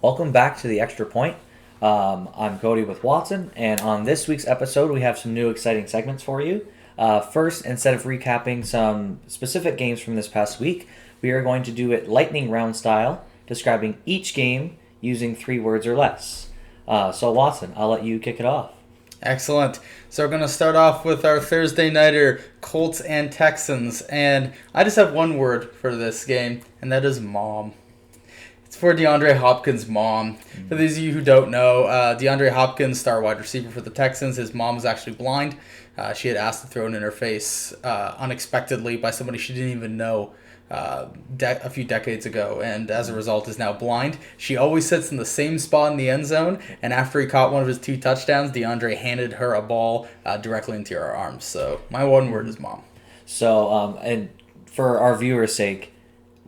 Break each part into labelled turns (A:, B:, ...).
A: Welcome back to the Extra Point. I'm Coty with Watson, and on this week's episode, we have some new exciting segments for you. First, instead of recapping some specific games from this past week, we are going to do it lightning round style, describing each game using 3 words or less. So, Watson, I'll let you kick it off.
B: Excellent. So we're going to start off with our Thursday nighter, Colts and Texans. And I just have one word for this game, and that is mom. It's for DeAndre Hopkins' mom. For those of you who don't know, DeAndre Hopkins, star wide receiver for the Texans, his mom is actually blind. She had asked to throw it in her face unexpectedly by somebody she didn't even know a few decades ago, and as a result is now blind. She always sits in the same spot in the end zone, and after he caught one of his 2 touchdowns, DeAndre handed her a ball directly into her arms. So my one word is mom.
A: So, and for our viewers' sake,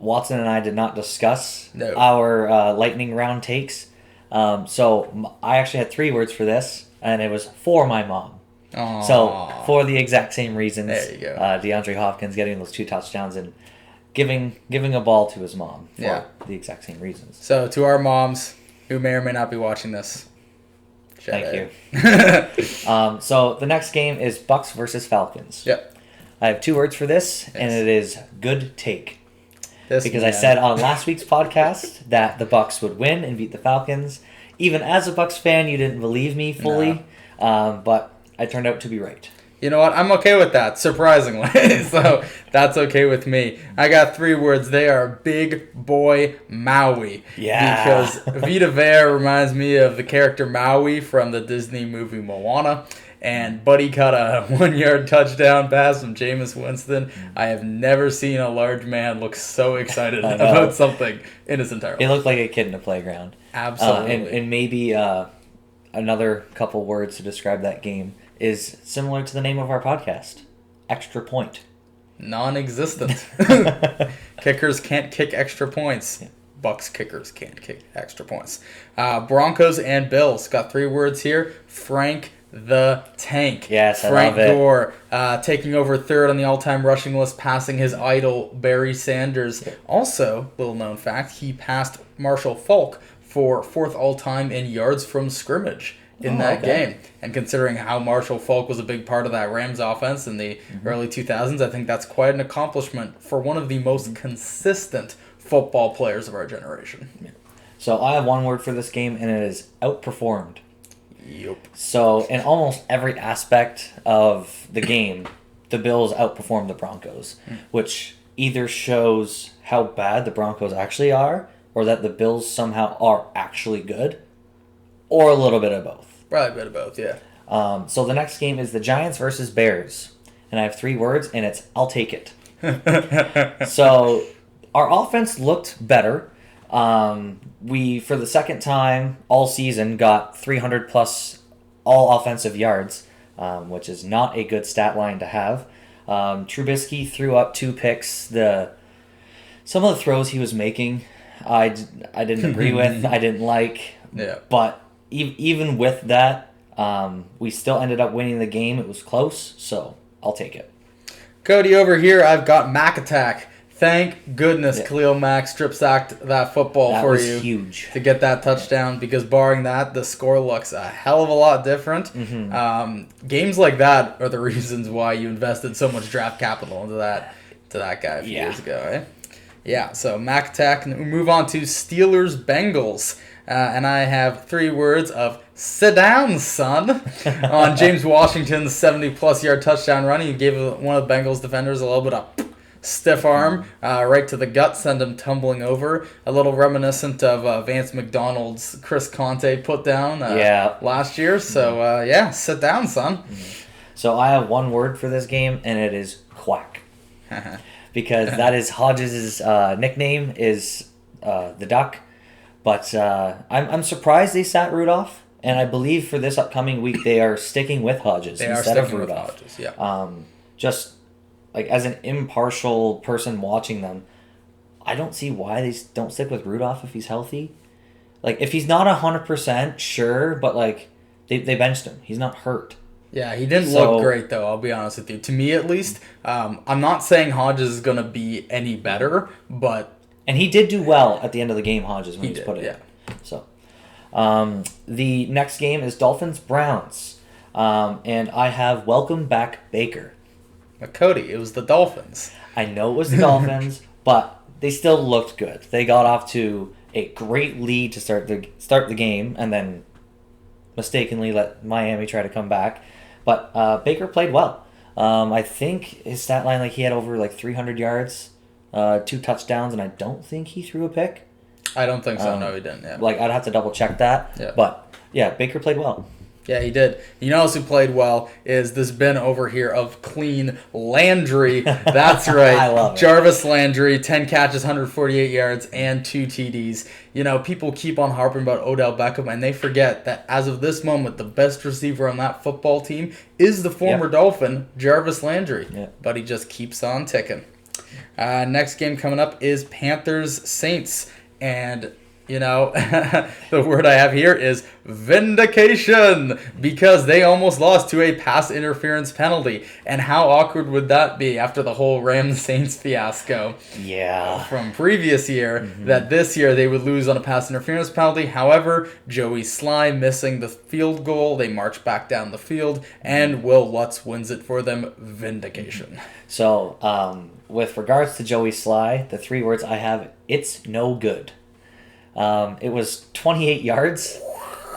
A: Watson and I did not discuss our lightning round takes. So I actually had 3 words for this, and it was for my mom.
B: Aww.
A: So for the exact same reasons,
B: there you go.
A: DeAndre Hopkins getting those 2 touchdowns and giving a ball to his mom for the exact same reasons.
B: So to our moms who may or may not be watching this,
A: thank you. So the next game is Bucks versus Falcons.
B: Yep.
A: I have 2 words for this, and it is good take.
B: I
A: said on last week's podcast that the Bucks would win and beat the Falcons. Even as a Bucks fan, you didn't believe me fully, but I turned out to be right.
B: You know what? I'm okay with that, surprisingly. So that's okay with me. I got 3 words. They are Big Boy Maui.
A: Yeah.
B: Because Vita Vea reminds me of the character Maui from the Disney movie Moana. And Buddy caught a 1-yard touchdown pass from Jameis Winston. I have never seen a large man look so excited about something in his entire life.
A: He looked like a kid in a playground.
B: Absolutely.
A: And maybe another couple words to describe that game is similar to the name of our podcast, Extra Point.
B: Non-existent. Kickers can't kick extra points. Yeah. Bucks kickers can't kick extra points. Broncos and Bills. Got 3 words here. Frank the Tank.
A: Yes,
B: Frank
A: I love it.
B: Gore taking over 3rd on the all-time rushing list, passing his idol Barry Sanders. Yeah. Also, little known fact, he passed Marshall Faulk for 4th all-time in yards from scrimmage in that game. And considering how Marshall Faulk was a big part of that Rams offense in the early 2000s, I think that's quite an accomplishment for one of the most consistent football players of our generation.
A: Yeah. So I have 1 word for this game, and it is outperformed.
B: Yep.
A: So in almost every aspect of the game, the Bills outperformed the Broncos, which either shows how bad the Broncos actually are, or that the Bills somehow are actually good, or a little bit of both.
B: Probably a bit of both, yeah.
A: So the next game is the Giants versus Bears, and I have 3 words, and it's I'll take it. So our offense looked better. We, for the second time all season, got 300 plus all offensive yards, which is not a good stat line to have. Trubisky threw up 2 picks. Some of the throws he was making, I didn't agree with. I didn't like.
B: Yeah.
A: But even with that, we still ended up winning the game. It was close, so I'll take it.
B: Cody, over here, I've got Mac Attack. Thank goodness Khalil Mack strip-sacked that football for you.
A: That was huge.
B: To get that touchdown, because barring that, the score looks a hell of a lot different. Games like that are the reasons why you invested so much draft capital into that guy a few years ago, eh? Yeah, so Mac Attack. And we move on to Steelers-Bengals. And I have 3 words of sit down, son, on James Washington's 70-plus yard touchdown run. He gave one of the Bengals defenders a little bit of stiff arm right to the gut, send him tumbling over. A little reminiscent of Vance McDonald's Chris Conte put down last year. So, sit down, son.
A: So I have 1 word for this game, and it is quack. Because that is Hodges' nickname, is the Duck. But I'm surprised they sat Rudolph, and I believe for this upcoming week they are sticking with Hodges instead of Rudolph.
B: With Hodges,
A: just like as an impartial person watching them, I don't see why they don't stick with Rudolph if he's healthy. Like if he's not 100%, sure, but like they benched him. He's not hurt.
B: Yeah, he didn't look great, though, I'll be honest with you. To me, at least. I'm not saying Hodges is going to be any better, but...
A: And he did do well at the end of the game, Hodges, when he was put in.
B: Yeah.
A: So, The next game is Dolphins-Browns. And I have welcome back Baker.
B: But Cody, it was the Dolphins.
A: I know it was the Dolphins, but they still looked good. They got off to a great lead to start the game, and then mistakenly let Miami try to come back. But Baker played well. I think his stat line, like he had over 300 yards, 2 touchdowns, and I don't think he threw a pick.
B: I don't think so. No, he didn't. Yeah.
A: I'd have to double check that.
B: Yeah.
A: But yeah, Baker played well.
B: Yeah, he did. You know who played well is this bin over here of clean Landry. That's right.
A: I love it.
B: Jarvis Landry, 10 catches, 148 yards, and 2 TDs. You know, people keep on harping about Odell Beckham, and they forget that as of this moment, the best receiver on that football team is the former Dolphin, Jarvis Landry.
A: Yep.
B: But he just keeps on ticking. Next game coming up is Panthers-Saints. And... you know, the word I have here is vindication, because they almost lost to a pass interference penalty. And how awkward would that be after the whole Rams-Saints fiasco from previous year, that this year they would lose on a pass interference penalty. However, Joey Sly missing the field goal, they march back down the field, and Will Lutz wins it for them. Vindication.
A: So, with regards to Joey Sly, the 3 words I have, it's no good. It was 28 yards,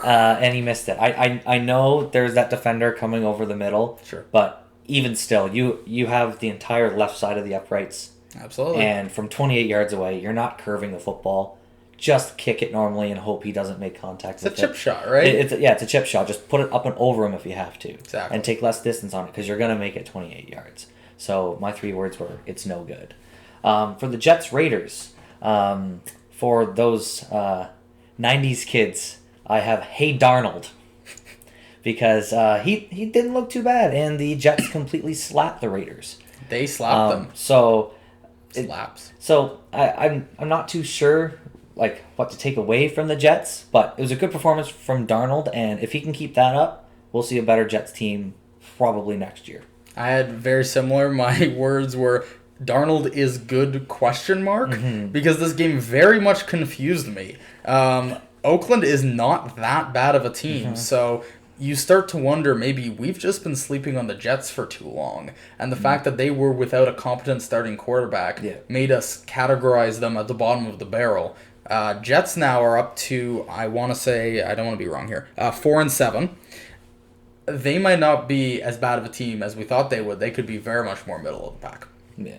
A: and he missed it. I know there's that defender coming over the middle,
B: sure,
A: but even still, you have the entire left side of the uprights.
B: Absolutely.
A: And from 28 yards away, you're not curving the football. Just kick it normally and hope he doesn't make contact with it.
B: It's a chip shot, right?
A: It's a chip shot. Just put it up and over him if you have to.
B: Exactly.
A: And take less distance on it because you're going to make it 28 yards. So my 3 words were, it's no good. For the Jets-Raiders... for those 90s kids, I have Hey Darnold. Because he didn't look too bad, and the Jets completely slapped the Raiders.
B: They slapped them.
A: Slaps. So I'm not too sure what to take away from the Jets, but it was a good performance from Darnold, and if he can keep that up, we'll see a better Jets team probably next year.
B: I had very similar. My words were... Darnold is good ? Because this game very much confused me. Oakland is not that bad of a team, so you start to wonder maybe we've just been sleeping on the Jets for too long, and the fact that they were without a competent starting quarterback made us categorize them at the bottom of the barrel. Jets now are up to, I want to say, I don't want to be wrong here, 4-7. They might not be as bad of a team as we thought they would. They could be very much more middle of the pack.
A: Yeah.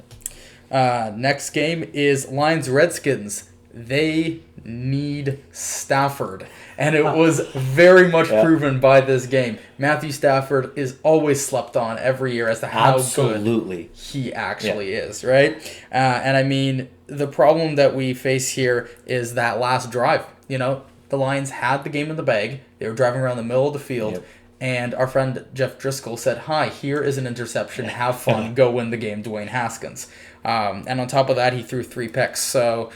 B: Next game is Lions-Redskins. They need Stafford. And it was very much proven by this game. Matthew Stafford is always slept on every year as to how good he actually is, right? And I mean, the problem that we face here is that last drive. You know, the Lions had the game in the bag. They were driving around the middle of the field. Yep. And our friend Jeff Driscoll said, "Hi, here is an interception. Have fun. Go win the game, Dwayne Haskins." And on top of that, he threw 3 picks. So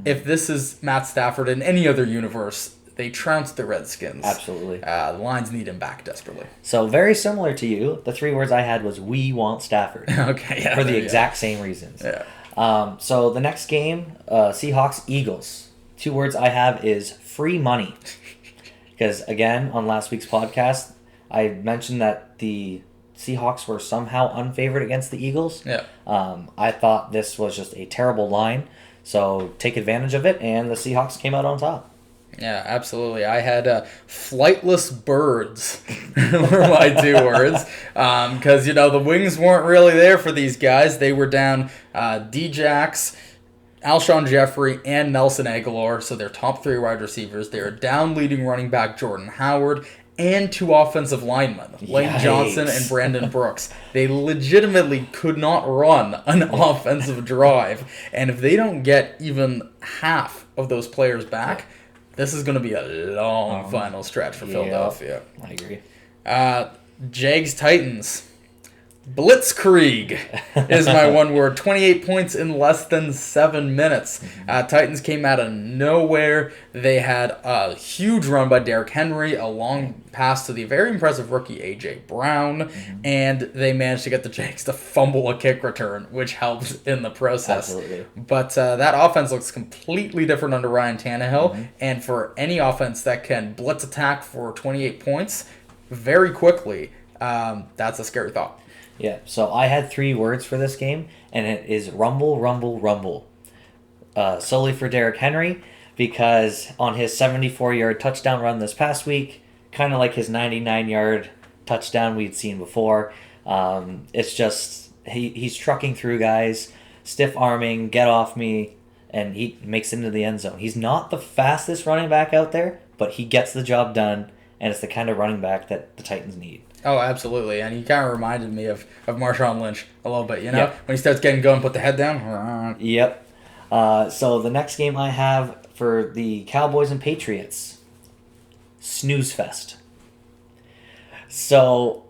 B: if this is Matt Stafford in any other universe, they trounced the Redskins.
A: Absolutely.
B: The Lions need him back desperately.
A: So very similar to you, the 3 words I had was, we want Stafford.
B: Okay, yeah.
A: For the exact same reasons.
B: Yeah.
A: So the next game, Seahawks-Eagles. 2 words I have is free money. Because, again, on last week's podcast, I mentioned that the Seahawks were somehow unfavored against the Eagles.
B: Yeah.
A: I thought this was just a terrible line, so take advantage of it, and the Seahawks came out on top.
B: Yeah, absolutely. I had flightless birds were my 2 words. Because, you know, the wings weren't really there for these guys. They were down D-Jax, Alshon Jeffrey, and Nelson Aguilar, so their top 3 wide receivers. They are down leading running back Jordan Howard and 2 offensive linemen, Lane Johnson and Brandon Brooks. They legitimately could not run an offensive drive. And if they don't get even half of those players back, this is going to be a long final stretch for Philadelphia.
A: I agree.
B: Jags-Titans. Blitzkrieg is my one word. 28 points in less than 7 minutes. Titans came out of nowhere. They had a huge run by Derrick Henry, a long pass to the very impressive rookie A.J. Brown, and they managed to get the Jags to fumble a kick return, which helped in the process.
A: Absolutely.
B: But that offense looks completely different under Ryan Tannehill, and for any offense that can blitz attack for 28 points very quickly, that's a scary thought.
A: Yeah, so I had 3 words for this game, and it is rumble, rumble, rumble. Solely for Derrick Henry, because on his 74-yard touchdown run this past week, kind of like his 99-yard touchdown we'd seen before, it's just, he's trucking through guys, stiff-arming, get off me, and he makes it into the end zone. He's not the fastest running back out there, but he gets the job done, and it's the kind of running back that the Titans need.
B: Oh, absolutely. And he kind of reminded me of Marshawn Lynch a little bit, you know? Yep. When he starts getting going, put the head down.
A: Yep. So the next game I have for the Cowboys and Patriots, snooze fest. So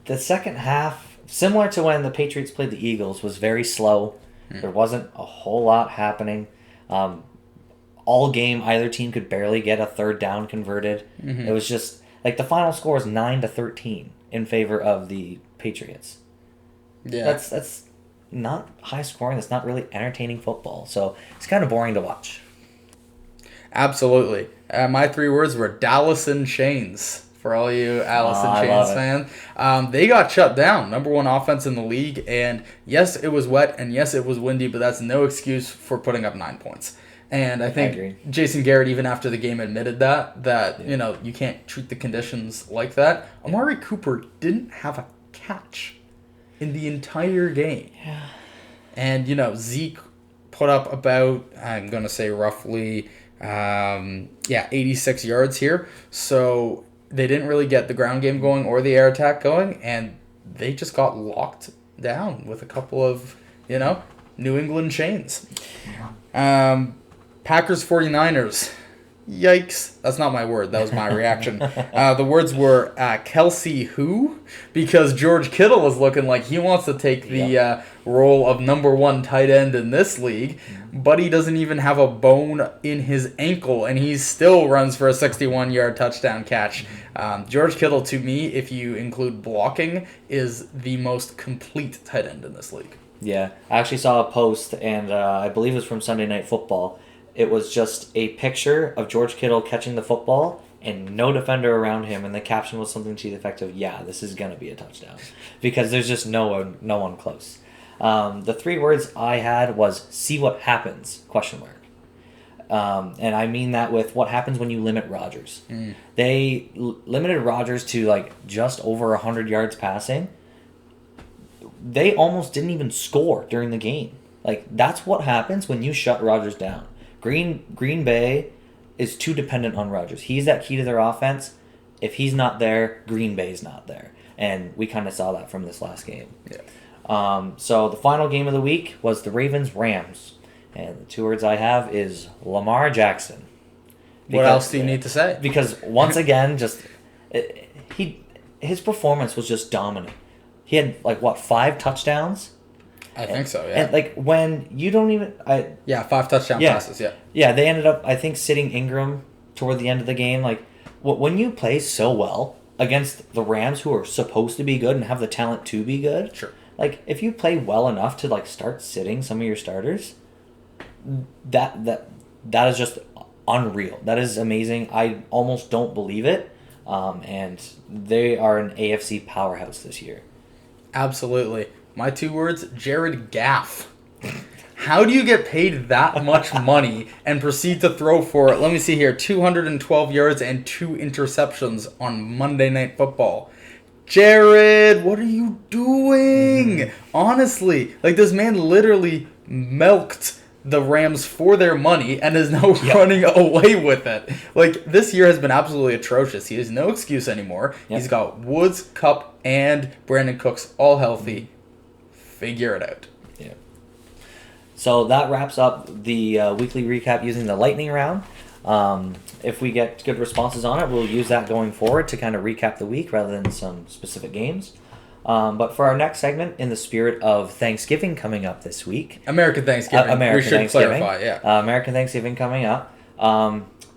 A: the second half, similar to when the Patriots played the Eagles, was very slow. There wasn't a whole lot happening. All game, either team could barely get a third down converted. It was just... Like, the final score is 9-13 in favor of the Patriots.
B: Yeah.
A: That's not high scoring. That's not really entertaining football. So, it's kind of boring to watch.
B: Absolutely. My 3 words were Dallas in chains. For all you Alice in Chains fans. They got shut down. Number 1 offense in the league. And, yes, it was wet. And, yes, it was windy. But that's no excuse for putting up 9 points. And I think Jason Garrett, even after the game, admitted that you know, you can't treat the conditions like that. Amari Cooper didn't have a catch in the entire game.
A: Yeah.
B: And, you know, Zeke put up about, I'm going to say roughly, 86 yards here. So they didn't really get the ground game going or the air attack going. And they just got locked down with a couple of, you know, New England chains. Packers 49ers. Yikes. That's not my word. That was my reaction. The words were Kelsey who? Because George Kittle is looking like he wants to take the role of number 1 tight end in this league, but he doesn't even have a bone in his ankle, and he still runs for a 61-yard touchdown catch. George Kittle, to me, if you include blocking, is the most complete tight end in this league.
A: Yeah. I actually saw a post, and I believe it was from Sunday Night Football. It was just a picture of George Kittle catching the football and no defender around him, and the caption was something to the effect of, yeah, this is going to be a touchdown. Because there's just no one close. The 3 words I had was, see what happens, ? And I mean that with what happens when you limit Rodgers. They limited Rodgers to like just over 100 yards passing. They almost didn't even score during the game. Like, that's what happens when you shut Rodgers down. Green Bay is too dependent on Rodgers. He's that key to their offense. If he's not there, Green Bay's not there. And we kind of saw that from this last game.
B: Yeah.
A: So the final game of the week was the Ravens-Rams. And the 2 words I have is Lamar Jackson.
B: What else do you need to say?
A: Because once again, his performance was just dominant. He had, 5 touchdowns?
B: I think so, yeah.
A: And, when you don't even...
B: 5 touchdown passes, yeah.
A: Yeah, they ended up, I think, sitting Ingram toward the end of the game. When you play so well against the Rams, who are supposed to be good and have the talent to be good...
B: Sure.
A: If you play well enough to, start sitting some of your starters, that is just unreal. That is amazing. I almost don't believe it. And they are an AFC powerhouse this year.
B: Absolutely. My 2 words, Jared Goff. How do you get paid that much money and proceed to throw for, let me see here, 212 yards and 2 interceptions on Monday Night Football? Jared, what are you doing? Honestly, this man literally milked the Rams for their money and is now running away with it. This year has been absolutely atrocious. He has no excuse anymore. Yep. He's got Woods, Kupp, and Brandon Cooks all healthy. Figure it out.
A: Yeah. So that wraps up the weekly recap using the lightning round. If we get good responses on it, we'll use that going forward to kind of recap the week rather than some specific games. But for our next segment, in the spirit of Thanksgiving coming up this week,
B: American Thanksgiving.
A: American
B: we should
A: Thanksgiving,
B: clarify, yeah.
A: American Thanksgiving coming up.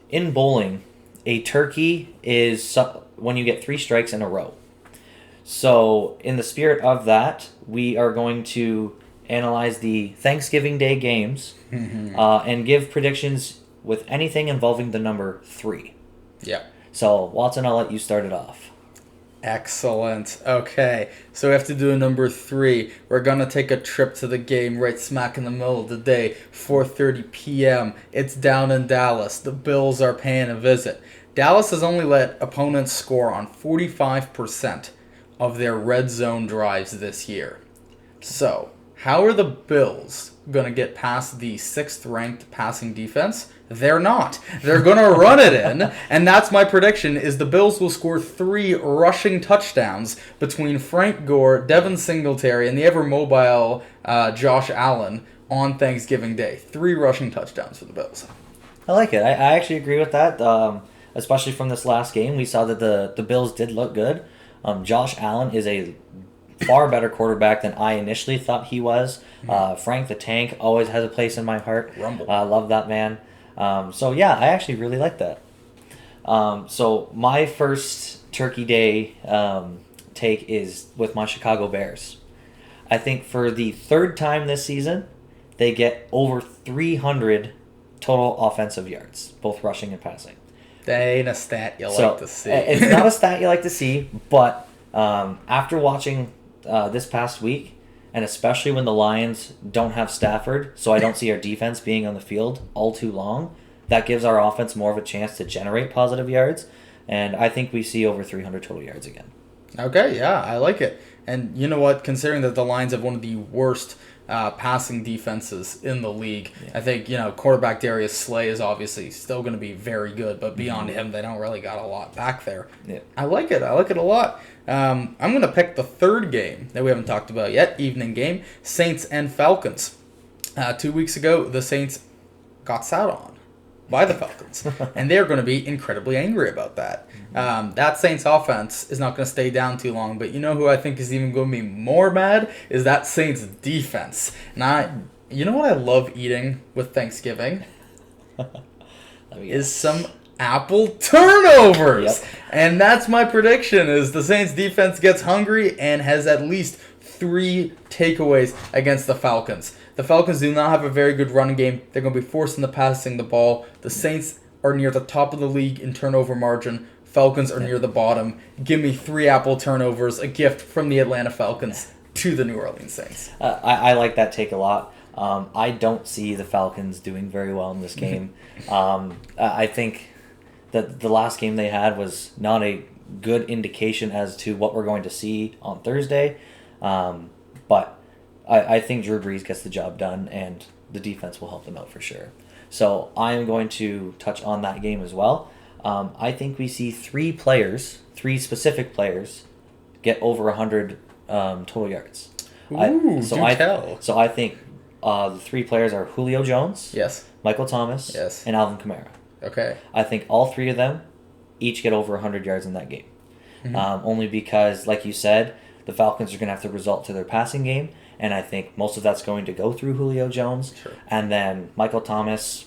A: In bowling, a turkey is when you get 3 strikes in a row. So, in the spirit of that, we are going to analyze the Thanksgiving Day games and give predictions with anything involving the number 3.
B: Yeah.
A: So, Watson, I'll let you start it off.
B: Excellent. Okay, so we have to do a number 3. We're going to take a trip to the game right smack in the middle of the day, 4:30 p.m. It's down in Dallas. The Bills are paying a visit. Dallas has only let opponents score on 45% of their red zone drives this year. So, how are the Bills going to get past the 6th-ranked passing defense? They're not. They're going to run it in, and that's my prediction, is the Bills will score 3 rushing touchdowns between Frank Gore, Devin Singletary, and the ever-mobile Josh Allen on Thanksgiving Day. 3 rushing touchdowns for the Bills.
A: I like it. I actually agree with that, especially from this last game. We saw that the Bills did look good. Josh Allen is a far better quarterback than I initially thought he was. Frank the Tank always has a place in my heart.
B: Rumble.
A: I love that man. So yeah, I actually really like that. So my first Turkey Day take is with my Chicago Bears. I think for the 3rd time this season, they get over 300 total offensive yards, both rushing and passing.
B: That ain't a stat you like to see.
A: It's not a stat you like to see, but after watching this past week, and especially when the Lions don't have Stafford, so I don't see our defense being on the field all too long, that gives our offense more of a chance to generate positive yards, and I think we see over 300 total yards again.
B: Okay, yeah, I like it. And you know what? Considering that the Lions have one of the worst passing defenses in the league, I think, quarterback Darius Slay is obviously still going to be very good, but beyond him, they don't really got a lot back there.
A: Yeah.
B: I like it. I like it a lot. I'm going to pick the 3rd game that we haven't talked about yet, evening game, Saints and Falcons. 2 weeks ago, the Saints got sat on by the Falcons, and they're going to be incredibly angry about that. That Saints offense is not going to stay down too long, but you know who I think is even going to be more mad is that Saints defense. And you know what I love eating with Thanksgiving? Is some apple turnovers.
A: Yep.
B: And that's my prediction, is the Saints defense gets hungry and has at least 3 takeaways against the Falcons. The Falcons do not have a very good run game. They're going to be forced into passing the ball. The Saints are near the top of the league in turnover margin. Falcons are near the bottom. Give me 3 apple turnovers, a gift from the Atlanta Falcons to the New Orleans Saints.
A: I like that take a lot. I don't see the Falcons doing very well in this game. I think that the last game they had was not a good indication as to what we're going to see on Thursday. But I think Drew Brees gets the job done, and the defense will help them out for sure. So I am going to touch on that game as well. I think we see 3 specific players, get over 100 total yards.
B: Ooh, tell.
A: So I think the 3 players are Julio Jones,
B: Yes.
A: Michael Thomas,
B: Yes.
A: and Alvin Kamara.
B: Okay.
A: I think all 3 of them each get over 100 yards in that game. Only because, like you said, the Falcons are going to have to resort to their passing game, and I think most of that's going to go through Julio Jones.
B: Sure.
A: And then Michael Thomas,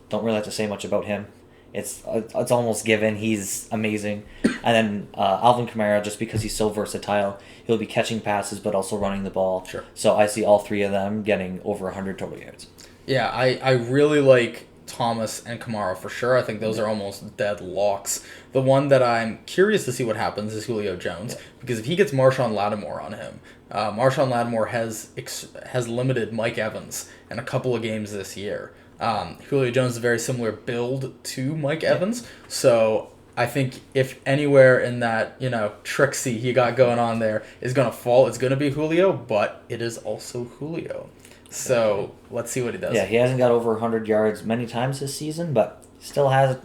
A: don't really have to say much about him. It's almost given. He's amazing. And then Alvin Kamara, just because he's so versatile, he'll be catching passes but also running the ball.
B: Sure.
A: So I see all 3 of them getting over 100 total yards.
B: Yeah, I really like Thomas and Kamara for sure. I think those are almost dead locks. The one that I'm curious to see what happens is Julio Jones, because if he gets Marshawn Lattimore on him, Marshawn Lattimore has limited Mike Evans in a couple of games this year. Julio Jones is a very similar build to Mike Evans, so I think if anywhere in that, tricksy he got going on there is going to fall, it's going to be Julio, but it is also Julio. So let's see what he does.
A: Yeah, he hasn't got over 100 yards many times this season, but still has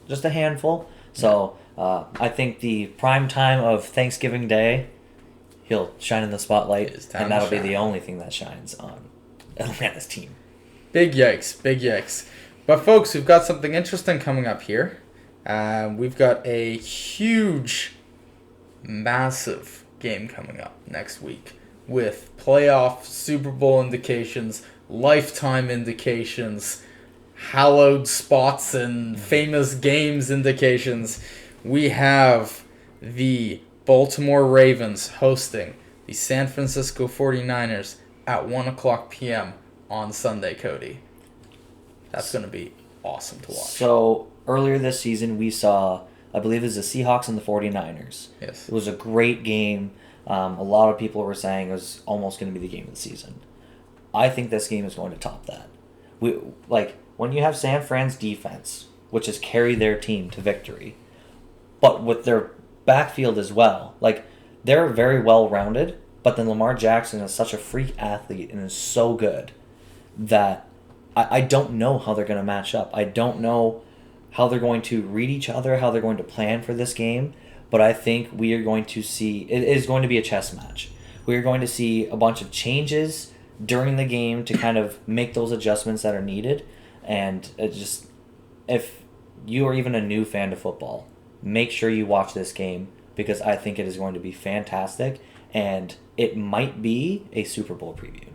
A: just a handful. So I think the prime time of Thanksgiving Day, he'll shine in the spotlight, and that'll be the only thing that shines on Atlanta's team.
B: Big yikes, big yikes. But folks, we've got something interesting coming up here. We've got a huge, massive game coming up next week with playoff Super Bowl indications, lifetime indications, hallowed spots and famous games indications. We have the Baltimore Ravens hosting the San Francisco 49ers at 1 o'clock p.m. on Sunday, Cody. That's going to be awesome to watch.
A: So, earlier this season, we saw, I believe it was the Seahawks and the 49ers.
B: Yes.
A: It was a great game. A lot of people were saying it was almost going to be the game of the season. I think this game is going to top that. When you have San Fran's defense, which has carried their team to victory, but with their backfield as well, they're very well-rounded, but then Lamar Jackson is such a freak athlete and is so good that I don't know how they're going to match up. I don't know how they're going to read each other, how they're going to plan for this game, but I think we are going to see, it is going to be a chess match. We are going to see a bunch of changes during the game to kind of make those adjustments that are needed, and if you are even a new fan of football, make sure you watch this game because I think it is going to be fantastic, and it might be a Super Bowl preview.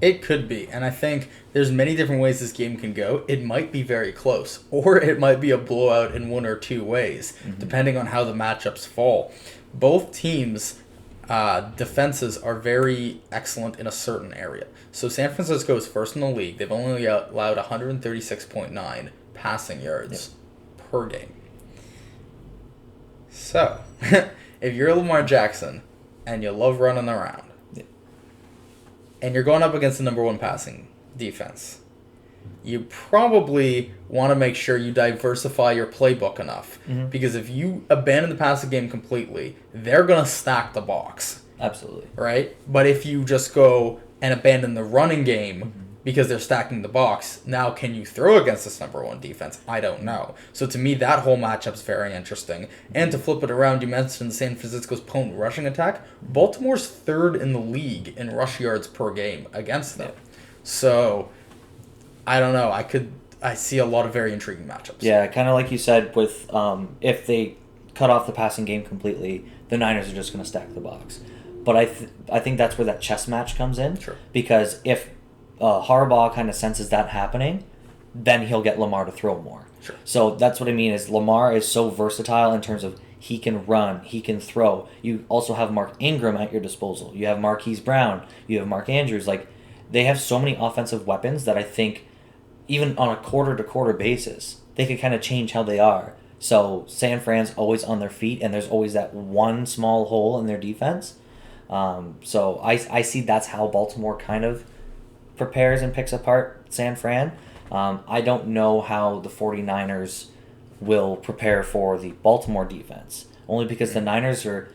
B: It could be, and I think there's many different ways this game can go. It might be very close, or it might be a blowout in one or two ways, depending on how the matchups fall. Both teams' defenses are very excellent in a certain area. So San Francisco is first in the league. They've only allowed 136.9 passing yards per game. So, if you're Lamar Jackson and you love running around, and you're going up against the number one passing defense, you probably want to make sure you diversify your playbook enough. Because if you abandon the passing game completely, they're going to stack the box.
A: Absolutely.
B: Right? But if you just go and abandon the running game because they're stacking the box, now can you throw against this number one defense? I don't know. So to me, that whole matchup's very interesting. And to flip it around, you mentioned San Francisco's potent rushing attack. Baltimore's third in the league in rush yards per game against them. So I don't know. I see a lot of very intriguing matchups.
A: Yeah, kind of like you said, with if they cut off the passing game completely, the Niners are just going to stack the box. But I think that's where that chess match comes in.
B: Sure.
A: Because if Harbaugh kind of senses that happening, then he'll get Lamar to throw more.
B: Sure.
A: So that's what I mean is Lamar is so versatile in terms of he can run, he can throw. You also have Mark Ingram at your disposal. You have Marquise Brown. You have Mark Andrews. They have so many offensive weapons that I think even on a quarter-to-quarter basis, they could kind of change how they are. So San Fran's always on their feet, and there's always that one small hole in their defense. So I see that's how Baltimore kind of prepares and picks apart San Fran. I don't know how the 49ers will prepare for the Baltimore defense, only because the Niners are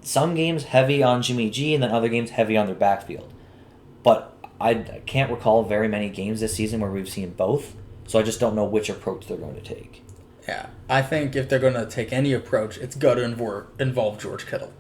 A: some games heavy on Jimmy G and then other games heavy on their backfield. But I can't recall very many games this season where we've seen both, so I just don't know which approach they're going to take.
B: Yeah, I think if they're going to take any approach, it's got to involve George Kittle.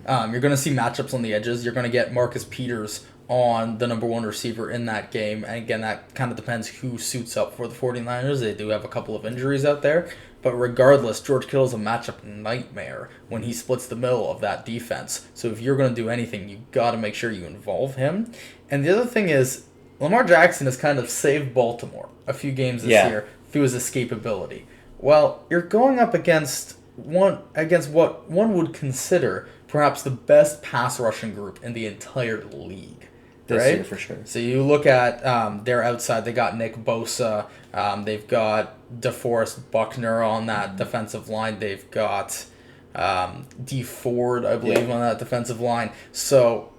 B: You're going to see matchups on the edges. You're going to get Marcus Peters on the number one receiver in that game. And again, that kind of depends who suits up for the 49ers. They do have a couple of injuries out there. But regardless, George Kittle is a matchup nightmare when he splits the middle of that defense. So if you're going to do anything, you got to make sure you involve him. And the other thing is, Lamar Jackson has kind of saved Baltimore a few games this year through his escapability. Well, you're going up against what one would consider perhaps the best pass rushing group in the entire league.
A: This
B: right?
A: year for sure.
B: So you look at their outside, they got Nick Bosa, they've got DeForest Buckner on that defensive line, they've got D Ford, I believe, on that defensive line. So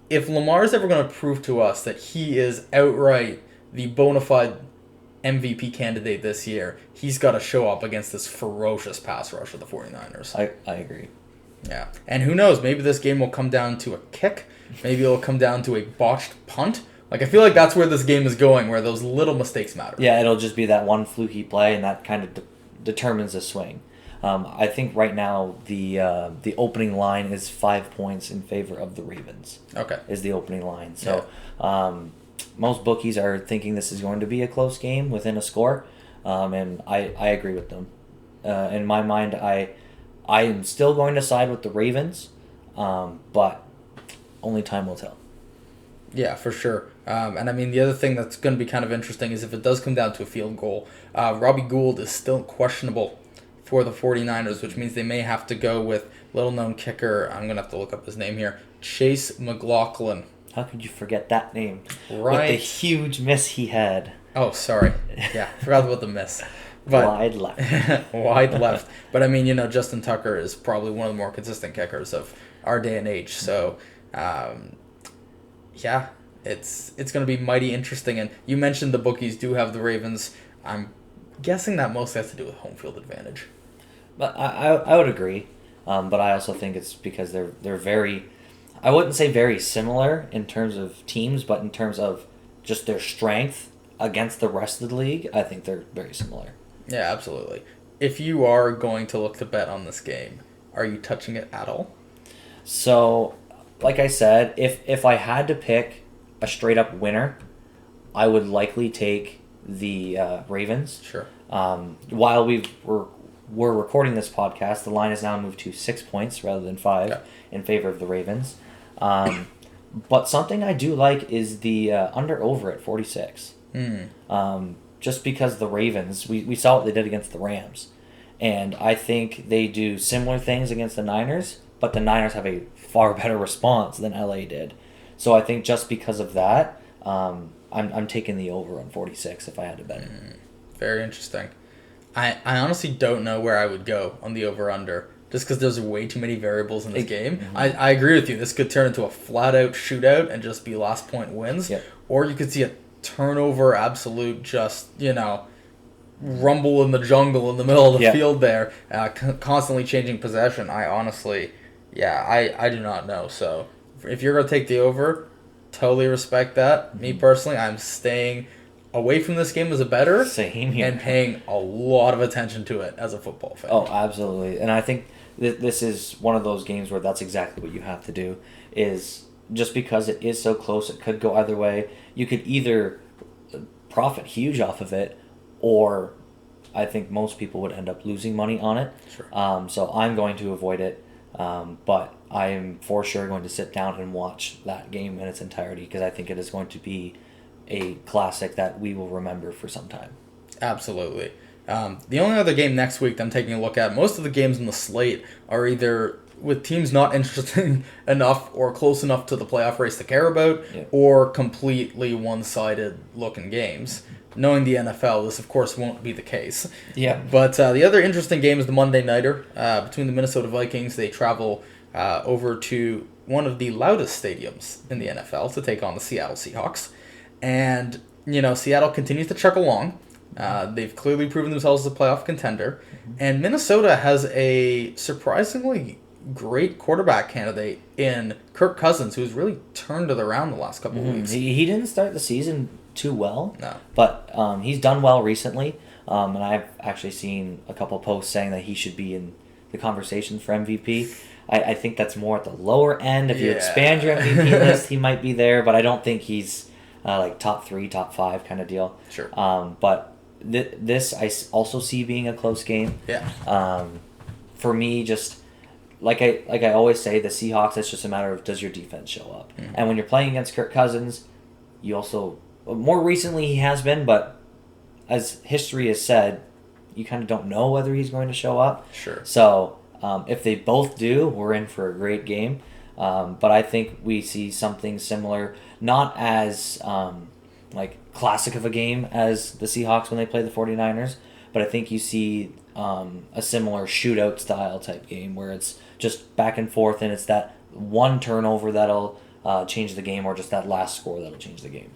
B: if Lamar's ever going to prove to us that he is outright the bona fide MVP candidate this year, he's got to show up against this ferocious pass rush of the 49ers.
A: I agree.
B: Yeah. And who knows, maybe this game will come down to a kick. Maybe it'll come down to a botched punt. I feel like that's where this game is going, where those little mistakes matter.
A: Yeah, it'll just be that one fluky play, and that kind of determines the swing. I think right now the opening line is 5 points in favor of the Ravens.
B: Okay.
A: Is the opening line. So most bookies are thinking this is going to be a close game within a score, and I agree with them. In my mind, I am still going to side with the Ravens. but only time will tell.
B: Yeah, for sure. And I mean, the other thing that's going to be kind of interesting is if it does come down to a field goal, Robbie Gould is still questionable for the 49ers, which means they may have to go with little-known kicker. I'm going to have to look up his name here. Chase McLaughlin.
A: How could you forget that name?
B: Right.
A: With the huge miss he had.
B: Oh, sorry. Yeah, forgot about the miss. But,
A: wide left.
B: Wide left. But I mean, Justin Tucker is probably one of the more consistent kickers of our day and age. So, yeah, it's going to be mighty interesting. And you mentioned the bookies do have the Ravens. I'm guessing that mostly has to do with home field advantage.
A: But I would agree. But I also think it's because they're very, I wouldn't say very similar in terms of teams, but in terms of just their strength against the rest of the league, I think they're very similar.
B: Yeah, absolutely. If you are going to look to bet on this game, are you touching it at all?
A: So, like I said, if I had to pick a straight up winner, I would likely take the Ravens.
B: Sure.
A: While we're recording this podcast, the line has now moved to 6 points rather than 5 in favor of the Ravens. But something I do like is the under-over at 46. Just because the Ravens, we saw what they did against the Rams. And I think they do similar things against the Niners, but the Niners have a far better response than LA did. So I think just because of that, I'm taking the over on 46 if I had to bet it.
B: Very interesting. I honestly don't know where I would go on the over-under, just because there's way too many variables in this game. Mm-hmm. I agree with you. This could turn into a flat-out shootout and just be last point wins.
A: Yep.
B: Or you could see a turnover, absolute just, rumble in the jungle in the middle of the field there, constantly changing possession. I honestly, I do not know. So if you're going to take the over, totally respect that. Mm-hmm. Me personally, I'm staying away from this game as a bettor.
A: Same here.
B: And paying a lot of attention to it as a football fan.
A: Oh, absolutely. And I think this is one of those games where that's exactly what you have to do, is just because it is so close, it could go either way. You could either profit huge off of it, or I think most people would end up losing money on it.
B: Sure.
A: So I'm going to avoid it, but I am for sure going to sit down and watch that game in its entirety, because I think it is going to be a classic that we will remember for some time.
B: Absolutely. The only other game next week that I'm taking a look at, most of the games in the slate are either with teams not interesting enough or close enough to the playoff race to care about, or completely one-sided looking games. Knowing the NFL, this of course won't be the case.
A: Yeah.
B: But the other interesting game is the Monday Nighter between the Minnesota Vikings. They travel over to one of the loudest stadiums in the NFL to take on the Seattle Seahawks. And, Seattle continues to chuck along. They've clearly proven themselves as a playoff contender. And Minnesota has a surprisingly great quarterback candidate in Kirk Cousins, who's really turned it around the last couple of weeks.
A: He didn't start the season too well,
B: no,
A: but he's done well recently. And I've actually seen a couple posts saying that he should be in the conversation for MVP. I think that's more at the lower end. If you expand your MVP list, he might be there, but I don't think he's like top 3, top 5 kind of deal.
B: Sure.
A: But this I also see being a close game.
B: Yeah.
A: For me, just like I always say, the Seahawks, it's just a matter of, does your defense show up? Mm-hmm. And when you're playing against Kirk Cousins, you also, more recently he has been, but as history has said, you kind of don't know whether he's going to show up.
B: Sure.
A: So if they both do, we're in for a great game. But I think we see something similar, not as classic of a game as the Seahawks when they play the 49ers, but I think you see a similar shootout style type game where it's just back and forth, and it's that one turnover that'll change the game, or just that last score that'll change the game.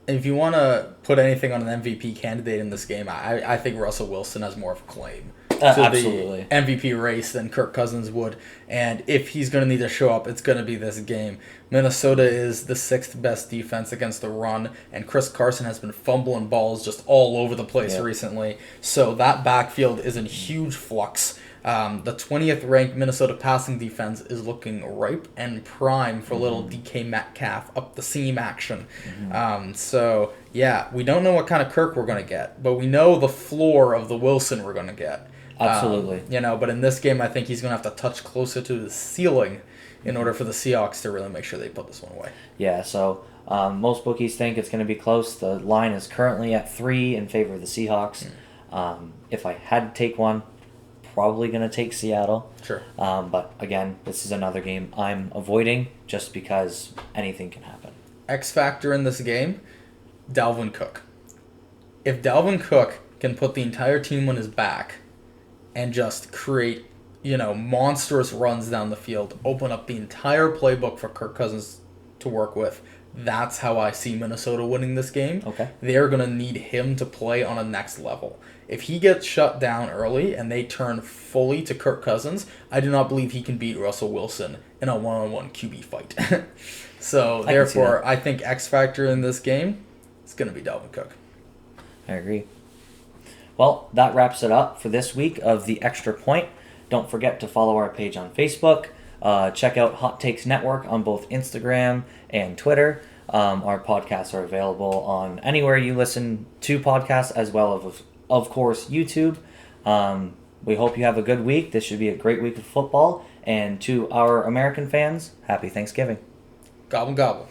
B: If you want to put anything on an MVP candidate in this game, I think Russell Wilson has more of a claim to
A: absolutely.
B: the MVP race than Kirk Cousins would. And if he's going to need to show up, it's going to be this game. Minnesota is the 6th best defense against the run, and Chris Carson has been fumbling balls just all over the place recently. So that backfield is in huge flux. The 20th ranked Minnesota passing defense is looking ripe and prime for little DK Metcalf up the seam action. We don't know what kind of Kirk we're going to get, but we know the floor of the Wilson we're going to get.
A: Absolutely.
B: But in this game, I think he's going to have to touch closer to the ceiling in order for the Seahawks to really make sure they put this one away.
A: Yeah, so most bookies think it's going to be close. The line is currently at 3 in favor of the Seahawks. If I had to take one, probably going to take Seattle.
B: Sure.
A: But again, this is another game I'm avoiding just because anything can happen.
B: X factor in this game, Dalvin Cook. If Dalvin Cook can put the entire team on his back and just create, monstrous runs down the field, open up the entire playbook for Kirk Cousins to work with, that's how I see Minnesota winning this game.
A: Okay.
B: They're going to need him to play on a next level. If he gets shut down early and they turn fully to Kirk Cousins, I do not believe he can beat Russell Wilson in a one-on-one QB fight. So, therefore, I think X factor in this game is going to be Dalvin Cook.
A: I agree. Well, that wraps it up for this week of The Extra Point. Don't forget to follow our page on Facebook. Check out Hot Takes Network on both Instagram and Twitter. Our podcasts are available on anywhere you listen to podcasts, as well as, of course, YouTube. We hope you have a good week. This should be a great week of football. And to our American fans, happy Thanksgiving.
B: Gobble, gobble.